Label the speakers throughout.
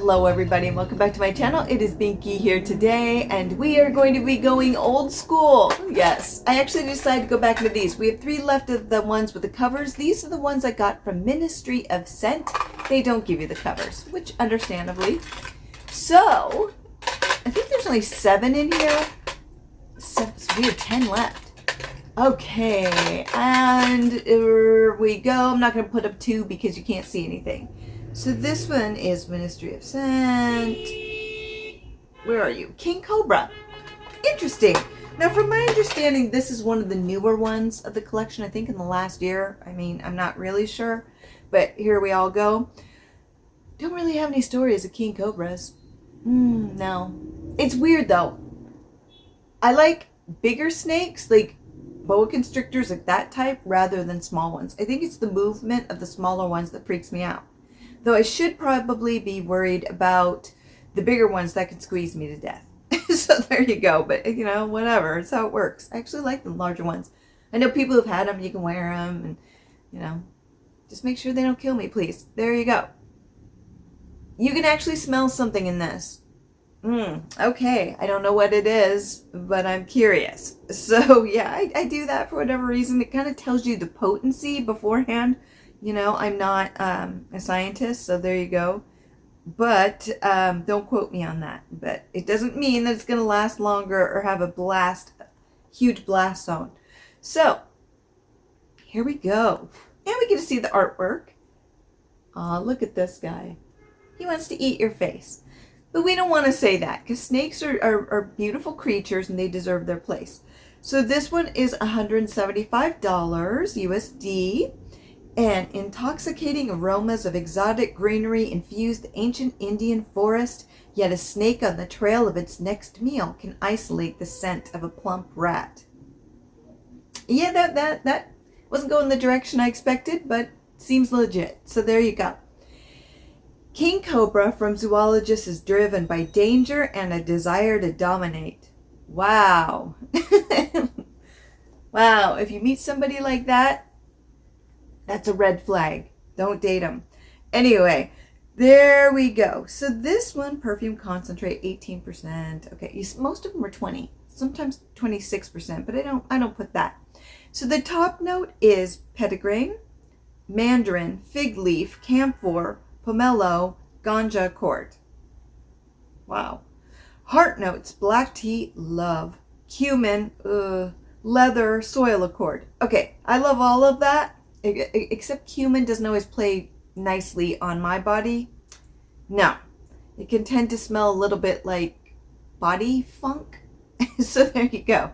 Speaker 1: Hello everybody and welcome back to my channel. It is Binky here today and we are going to be going old school. Yes, I actually decided to go back into these. We have 3 left of the ones with the covers. These are the ones I got from Ministry of Scent. They don't give you the covers, which understandably. So, I think there's only 7 in here. So we have 10 left. Okay, and here we go. I'm not going to put up 2 because you can't see anything. So this one is Ministry of Scent. Where are you? King Cobra. Interesting. Now, from my understanding, this is one of the newer ones of the collection, I think in the last year. I mean, I'm not really sure, but here we all go. Don't really have any stories of King Cobras. No. It's weird, though. I like bigger snakes, like boa constrictors, like that type, rather than small ones. I think it's the movement of the smaller ones that freaks me out. Though I should probably be worried about the bigger ones that could squeeze me to death. So there you go. But, you know, whatever. It's how it works. I actually like the larger ones. I know people who've had them. You can wear them. And, you know, just make sure they don't kill me, please. There you go. You can actually smell something in this. Okay. I don't know what it is, but I'm curious. So, yeah, I do that for whatever reason. It kind of tells you the potency beforehand. You know, I'm not a scientist, so there you go. But don't quote me on that. But it doesn't mean that it's going to last longer or have a huge blast zone. So, here we go. And we get to see the artwork. Aw, look at this guy. He wants to eat your face. But we don't want to say that, because snakes are beautiful creatures and they deserve their place. So this one is $175 USD. And intoxicating aromas of exotic greenery infuse the ancient Indian forest, yet a snake on the trail of its next meal can isolate the scent of a plump rat. Yeah, that wasn't going the direction I expected, but seems legit. So there you go. King Cobra from Zoologist is driven by danger and a desire to dominate. Wow. Wow, if you meet somebody like that, that's a red flag. Don't date them. Anyway, there we go. So this one, Perfume Concentrate, 18%. Okay, most of them are 20, sometimes 26%, but I don't put that. So the top note is petitgrain, mandarin, fig leaf, camphor, pomelo, ganja accord. Wow. Heart notes, black tea, love, cumin, leather, soil accord. Okay, I love all of that. Except cumin doesn't always play nicely on my body. No. It can tend to smell a little bit like body funk. So there you go.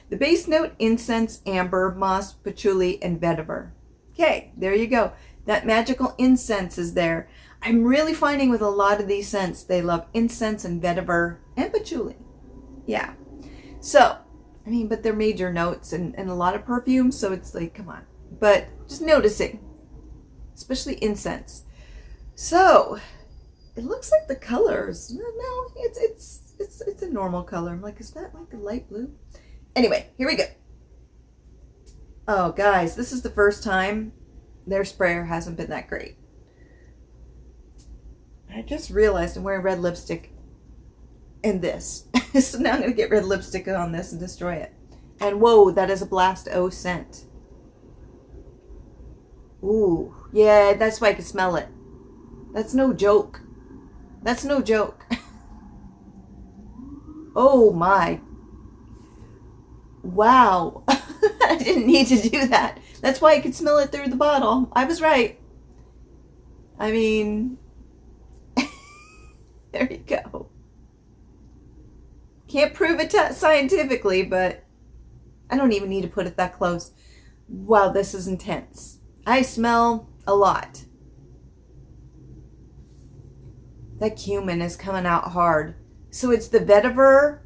Speaker 1: The base note, incense, amber, moss, patchouli, and vetiver. Okay, there you go. That magical incense is there. I'm really finding with a lot of these scents, they love incense and vetiver and patchouli. Yeah. So, I mean, but they're major notes in a lot of perfumes, so it's like, come on. But just noticing, especially incense. So it looks like the colors. No, it's a normal color. I'm like, is that like a light blue? Anyway, here we go. Oh, guys, this is the first time their sprayer hasn't been that great. I just realized I'm wearing red lipstick in this. So now I'm going to get red lipstick on this and destroy it. And whoa, that is a Blast O scent. Ooh, yeah, that's why I can smell it. That's no joke. That's no joke. Oh my. Wow. I didn't need to do that. That's why I could smell it through the bottle. I was right. I mean, there you go. Can't prove it scientifically, but I don't even need to put it that close. Wow, this is intense. I smell a lot. That cumin is coming out hard. So it's the vetiver.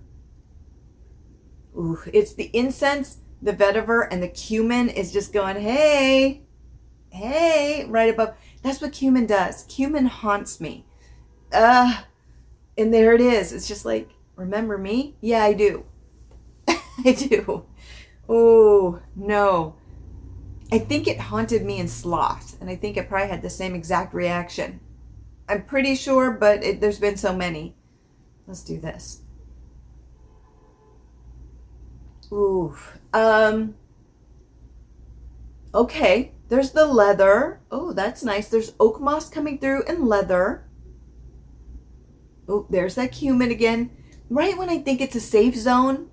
Speaker 1: Ooh, it's the incense, the vetiver, and the cumin is just going, hey, hey, right above. That's what cumin does. Cumin haunts me. And there it is. It's just like, remember me? Yeah, I do. I do. Oh, no. I think it haunted me in Sloth, and I think I probably had the same exact reaction. I'm pretty sure, but there's been so many. Let's do this. Ooh. Okay. There's the leather. Oh, that's nice. There's oak moss coming through and leather. Oh, there's that cumin again. Right when I think it's a safe zone,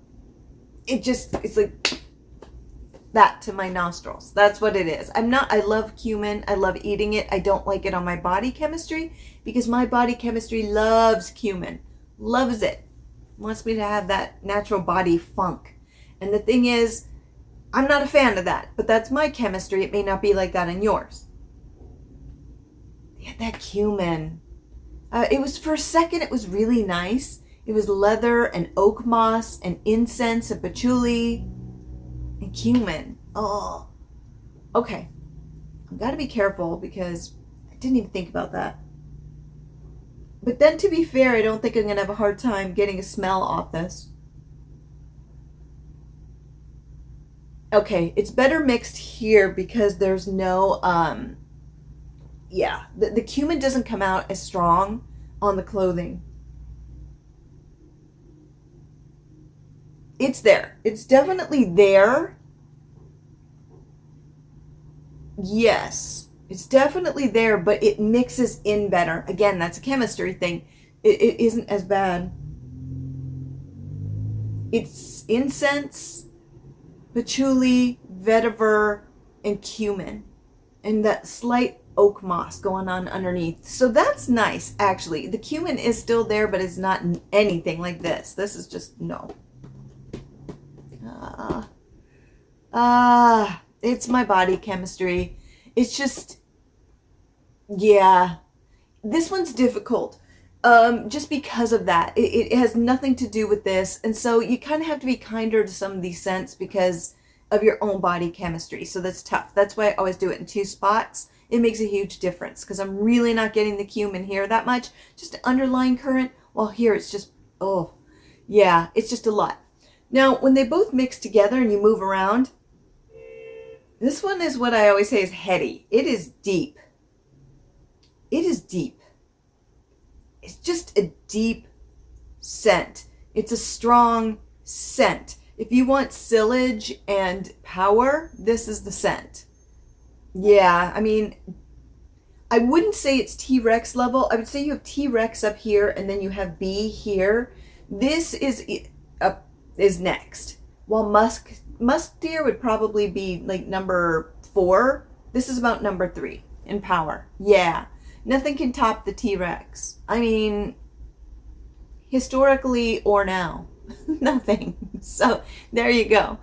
Speaker 1: it's like that to my nostrils. That's what it is. I love cumin. I love eating it. I don't like it on my body chemistry because my body chemistry loves cumin. Loves it. Wants me to have that natural body funk. And the thing is, I'm not a fan of that, but that's my chemistry. It may not be like that in yours. Yeah, that cumin. It was, for a second, it was really nice. It was leather and oak moss and incense and patchouli and cumin. Oh, okay. I've got to be careful because I didn't even think about that. But then, to be fair, I don't think I'm going to have a hard time getting a smell off this. Okay, it's better mixed here because there's no, yeah, the cumin doesn't come out as strong on the clothing. It's there. It's definitely there. Yes, it's definitely there, but it mixes in better. Again, that's a chemistry thing. It isn't as bad. It's incense, patchouli, vetiver, and cumin. And that slight oak moss going on underneath. So that's nice, actually. The cumin is still there, but it's not anything like this. This is just, no. It's my body chemistry. It's just, yeah. This one's difficult. Just because of that. It has nothing to do with this. And so you kind of have to be kinder to some of these scents because of your own body chemistry. So that's tough. That's why I always do it in 2 spots. It makes a huge difference because I'm really not getting the cumin here that much. Just an underlying current. Well, here it's just, oh, yeah, it's just a lot. Now, when they both mix together and you move around, this one is what I always say is heady. It is deep. It is deep. It's just a deep scent. It's a strong scent. If you want silage and power, this is the scent. Yeah, I mean, I wouldn't say it's T-Rex level. I would say you have T-Rex up here and then you have B here. This is next. While Musk deer would probably be like number 4. This is about number 3 in power. Yeah. Nothing can top the T-Rex. I mean, historically or now. Nothing. So, there you go.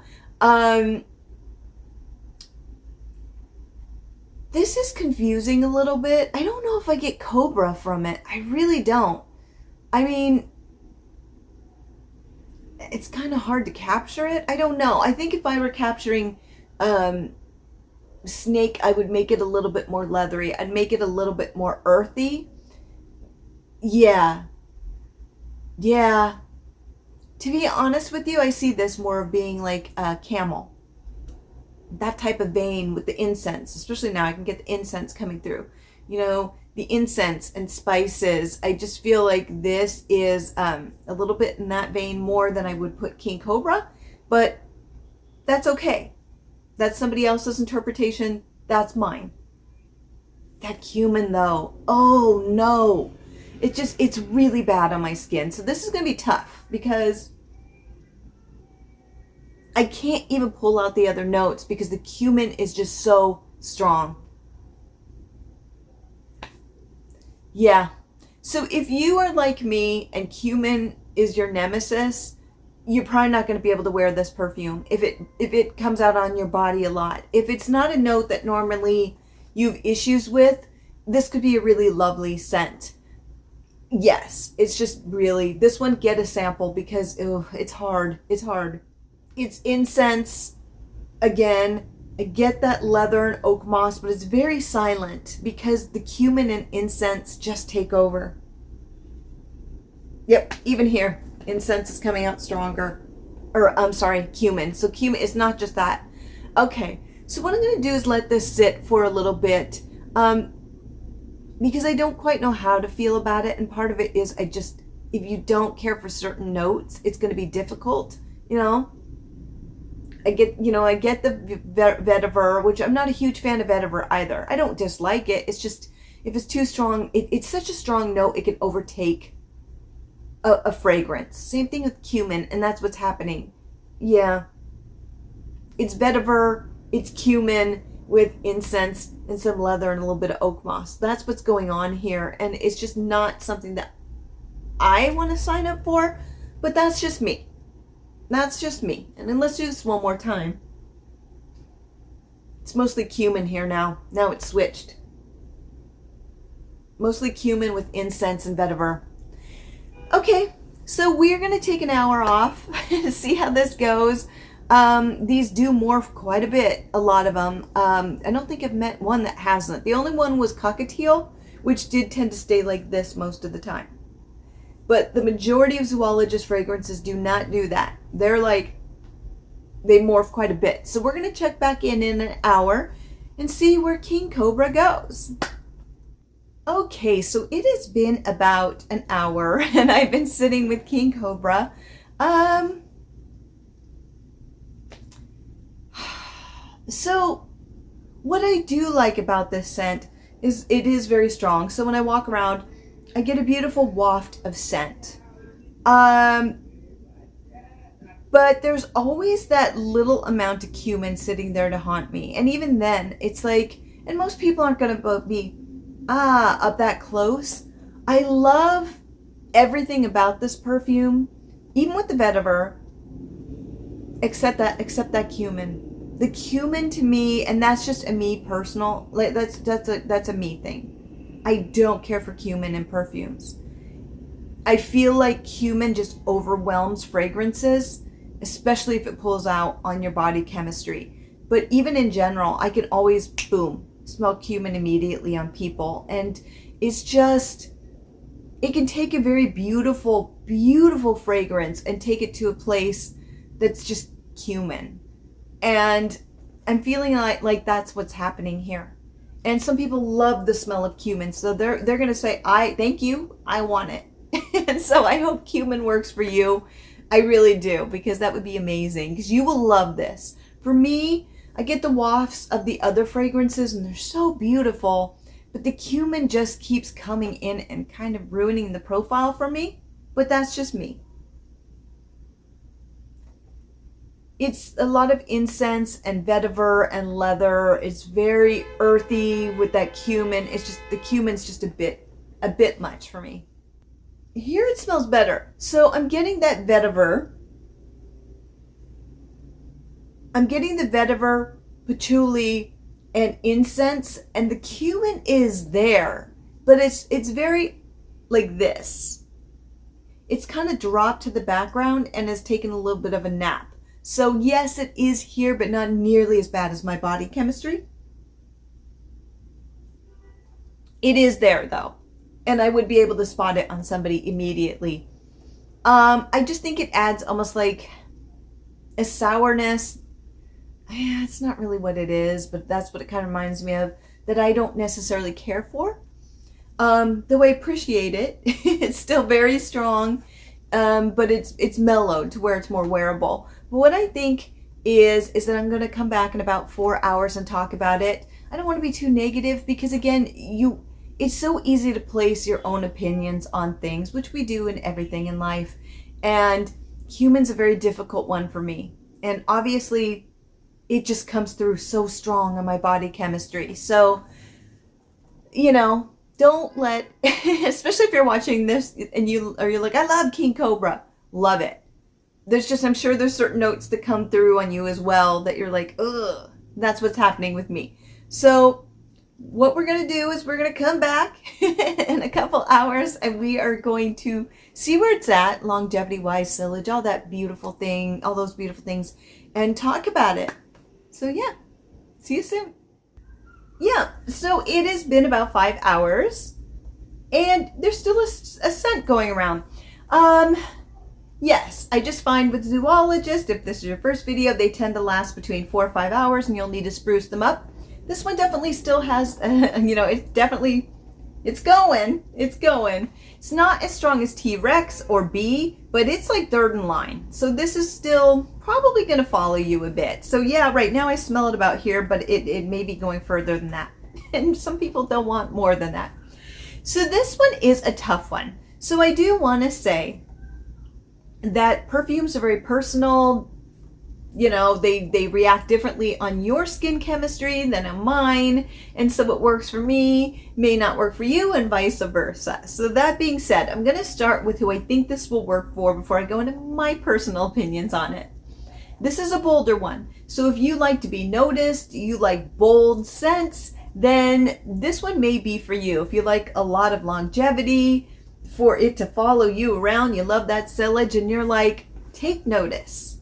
Speaker 1: This is confusing a little bit. I don't know if I get Cobra from it. I really don't. I mean, it's kind of hard to capture it. I don't know. I think if I were capturing snake, I would make it a little bit more leathery. I'd make it a little bit more earthy. Yeah. Yeah. To be honest with you, I see this more of being like a camel. That type of vein with the incense. Especially now I can get the incense coming through. You know, the incense and spices. I just feel like this is a little bit in that vein more than I would put King Cobra. But that's okay. That's somebody else's interpretation. That's mine. That cumin though. Oh no. It's really bad on my skin. So this is going to be tough because I can't even pull out the other notes because the cumin is just so strong. Yeah. So if you are like me and cumin is your nemesis, you're probably not going to be able to wear this perfume if it comes out on your body a lot. If it's not a note that normally you have issues with, this could be a really lovely scent. Yes, it's just really, this one, get a sample because it's hard. It's hard. It's incense. Again, I get that leather and oak moss, but it's very silent because the cumin and incense just take over. Yep, even here. Incense is coming out stronger. Or, I'm sorry, cumin. So cumin is not just that. Okay, so what I'm going to do is let this sit for a little bit. because I don't quite know how to feel about it. And part of it is if you don't care for certain notes, it's going to be difficult, I get the vetiver, which I'm not a huge fan of vetiver either. I don't dislike it. It's just, if it's too strong, it's such a strong note, it can overtake a fragrance. Same thing with cumin, and that's what's happening. Yeah. It's vetiver, it's cumin with incense and some leather and a little bit of oak moss. That's what's going on here, and it's just not something that I want to sign up for, but that's just me. That's just me. And then let's do this one more time. It's mostly cumin here now. Now it's switched. Mostly cumin with incense and vetiver. Okay, so we're going to take an hour off to see how this goes. These do morph quite a bit, a lot of them. I don't think I've met one that hasn't. The only one was cockatiel, which did tend to stay like this most of the time. But the majority of Zoologist fragrances do not do that. They morph quite a bit. So we're going to check back in an hour and see where King Cobra goes. Okay, so it has been about an hour and I've been sitting with King Cobra. So what I do like about this scent is it is very strong. So when I walk around, I get a beautiful waft of scent. But there's always that little amount of cumin sitting there to haunt me. And even then, it's like, and most people aren't going to be up that close. I love everything about this perfume, even with the vetiver, except that cumin. The cumin to me, and that's just a me personal, like that's a me thing. I don't care for cumin in perfumes. I feel like cumin just overwhelms fragrances, especially if it pulls out on your body chemistry. But even in general, I can always, boom, smell cumin immediately on people. And it's just, it can take a very beautiful, beautiful fragrance and take it to a place that's just cumin. And I'm feeling like that's what's happening here. And some people love the smell of cumin, so they're going to say, thank you, I want it. And so I hope cumin works for you. I really do, because that would be amazing, because you will love this. For me, I get the wafts of the other fragrances, and they're so beautiful, but the cumin just keeps coming in and kind of ruining the profile for me, but that's just me. It's a lot of incense and vetiver and leather. It's very earthy with that cumin. It's just, the cumin's just a bit much for me. Here it smells better. So I'm getting that vetiver. I'm getting the vetiver, patchouli, and incense, and the cumin is there, but it's very like this. It's kind of dropped to the background and has taken a little bit of a nap. So yes, it is here, but not nearly as bad as my body chemistry. It is there though, and I would be able to spot it on somebody immediately. I just think it adds almost like a sourness. Yeah, it's not really what it is, but that's what it kind of reminds me of, that I don't necessarily care for. Though I appreciate it, it's still very strong, but it's mellowed to where it's more wearable. But what I think is that I'm going to come back in about 4 hours and talk about it. I don't want to be too negative, because again, it's so easy to place your own opinions on things, which we do in everything in life. And cumin's a very difficult one for me. And obviously, it just comes through so strong on my body chemistry. So, don't let, especially if you're watching this and you're like, I love King Cobra, love it. I'm sure there's certain notes that come through on you as well that you're like, ugh, that's what's happening with me. So what we're going to do is we're going to come back in a couple hours, and we are going to see where it's at, longevity-wise, silage, all that beautiful thing, all those beautiful things, and talk about it. So yeah, see you soon. Yeah, so it has been about 5 hours, and there's still a scent going around. Yes, I just find with Zoologist, if this is your first video, they tend to last between 4 or 5 hours, and you'll need to spruce them up. This one definitely still has, it definitely It's going. It's going. It's not as strong as T-Rex or B, but it's like third in line. So this is still probably going to follow you a bit. So yeah, right now I smell it about here, but it may be going further than that. And some people don't want more than that. So this one is a tough one. So I do want to say that perfumes are very personal. You know, they react differently on your skin chemistry than on mine. And so what works for me may not work for you and vice versa. So that being said, I'm going to start with who I think this will work for before I go into my personal opinions on it. This is a bolder one. So if you like to be noticed, you like bold scents, then this one may be for you. If you like a lot of longevity, for it to follow you around, you love that sillage and you're like, take notice.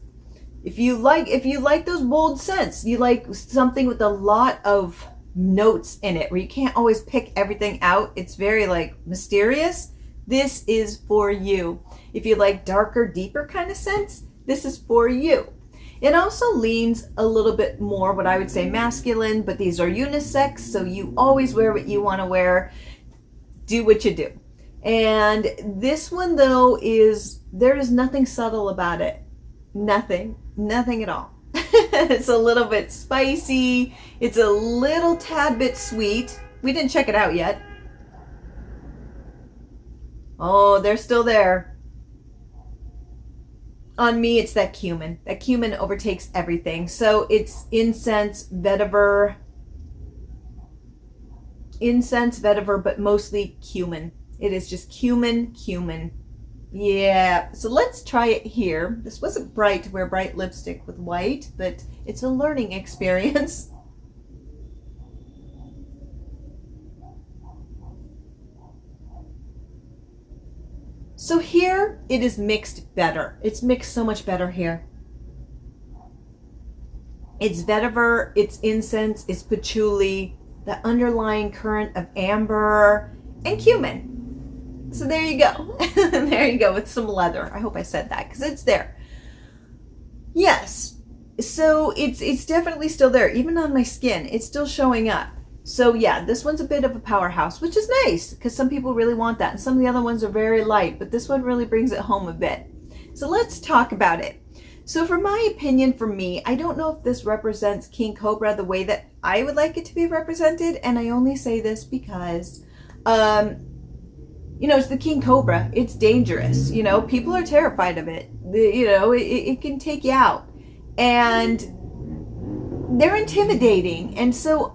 Speaker 1: If you like those bold scents, you like something with a lot of notes in it where you can't always pick everything out. It's very like mysterious. This is for you. If you like darker, deeper kind of scents, this is for you. It also leans a little bit more what I would say masculine, but these are unisex, so you always wear what you want to wear. Do what you do. And this one though there is nothing subtle about it. Nothing at all. It's a little bit spicy. It's a little tad bit sweet. We didn't check it out yet. Oh, they're still there. On me, it's that cumin. That cumin overtakes everything. So it's incense, vetiver, but mostly cumin. It is just cumin. Yeah, so let's try it here. This wasn't bright to wear bright lipstick with white, but it's a learning experience. So here it is mixed better. It's mixed so much better here. It's vetiver, it's incense, it's patchouli, the underlying current of amber, and cumin. So there you go. There you go with some leather. I hope I said that because it's there. Yes. So it's definitely still there. Even on my skin, it's still showing up. So yeah, this one's a bit of a powerhouse, which is nice because some people really want that. And some of the other ones are very light, but this one really brings it home a bit. So let's talk about it. So for my opinion, for me, I don't know if this represents King Cobra the way that I would like it to be represented. And I only say this because, you know, it's the King Cobra. It's dangerous. You know, people are terrified of it. You know, it can take you out. And they're intimidating. And so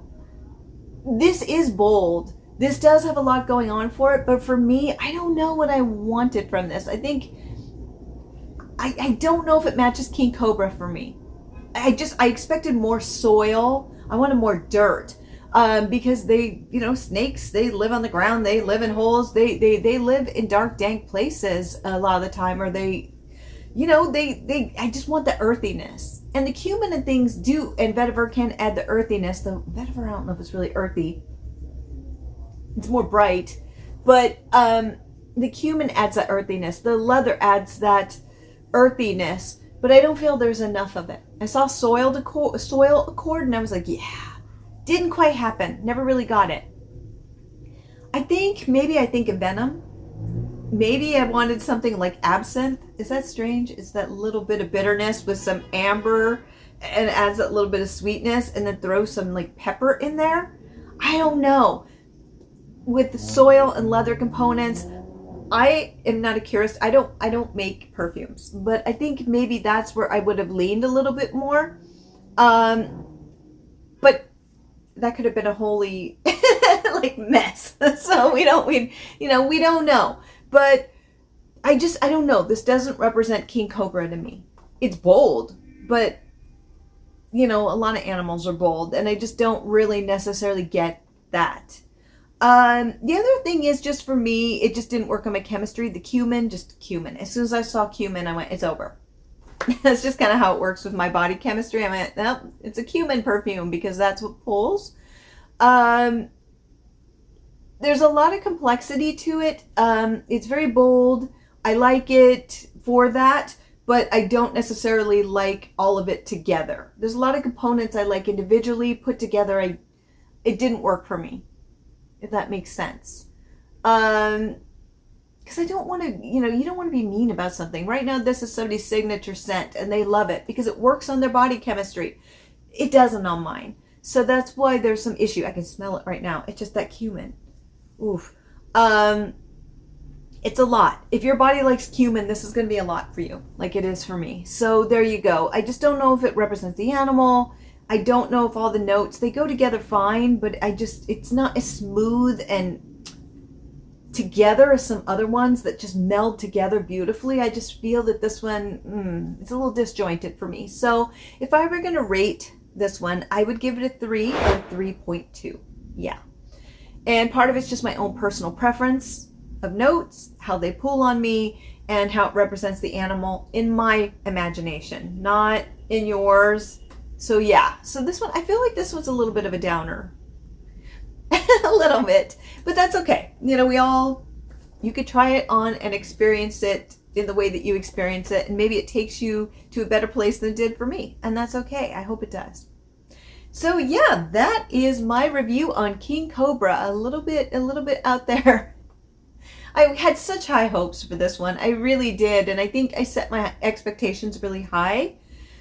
Speaker 1: this is bold. This does have a lot going on for it. But for me, I don't know what I wanted from this. I think, I don't know if it matches King Cobra for me. I expected more soil. I wanted more dirt. Because they, you know, snakes, they live on the ground, they live in holes, they live in dark, dank places a lot of the time, or they, you know, I just want the earthiness. And the cumin and things do, and vetiver can add the earthiness. The vetiver, I don't know if it's really earthy. It's more bright. But the cumin adds that earthiness. The leather adds that earthiness. But I don't feel there's enough of it. I saw soil accord, and I was like, yeah. Didn't quite happen. Never really got it. I think of venom. Maybe I wanted something like absinthe. Is that strange? It's that little bit of bitterness with some amber and adds that little bit of sweetness and then throw some like pepper in there. I don't know. With the soil and leather components, I am not a purist. I don't make perfumes, but I think maybe that's where I would have leaned a little bit more. But that could have been a holy like mess. So we don't know. But I don't know. This doesn't represent King Cobra to me. It's bold, but you know, a lot of animals are bold, and I just don't really necessarily get that. The other thing is, just for me, it just didn't work on my chemistry. The cumin, just cumin. As soon as I saw cumin, I went, it's over. That's just kind of how it works with my body chemistry. I went, no, it's a cumin perfume because that's what pulls. There's a lot of complexity to it. It's very bold. I like it for that, but I don't necessarily like all of it together. There's a lot of components I like individually. Put together, it didn't work for me, if that makes sense. Because I don't want to, you don't want to be mean about something. Right now, this is somebody's signature scent, and they love it because it works on their body chemistry. It doesn't on mine. So that's why there's some issue. I can smell it right now. It's just that cumin. Oof. It's a lot. If your body likes cumin, this is going to be a lot for you, like it is for me. So there you go. I just don't know if it represents the animal. I don't know if all the notes, they go together fine, but it's not as smooth and together as some other ones that just meld together beautifully. I just feel that this one, it's a little disjointed for me. So if I were going to rate this one, I would give it a 3 or 3.2. Yeah. And part of it's just my own personal preference of notes, how they pull on me, and how it represents the animal in my imagination, not in yours. So yeah, so this one, I feel like this one's a little bit of a downer. A little bit, but that's okay. You could try it on and experience it in the way that you experience it, and maybe it takes you to a better place than it did for me, and that's okay. I hope it does. So yeah, that is my review on King Cobra. A little bit out there. I had such high hopes for this one. I really did, and I think I set my expectations really high,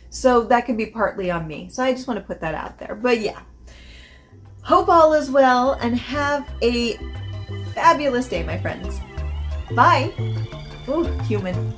Speaker 1: so that could be partly on me. So I just want to put that out there. But yeah, hope all is well, and have a fabulous day, my friends. Bye. Ooh, human.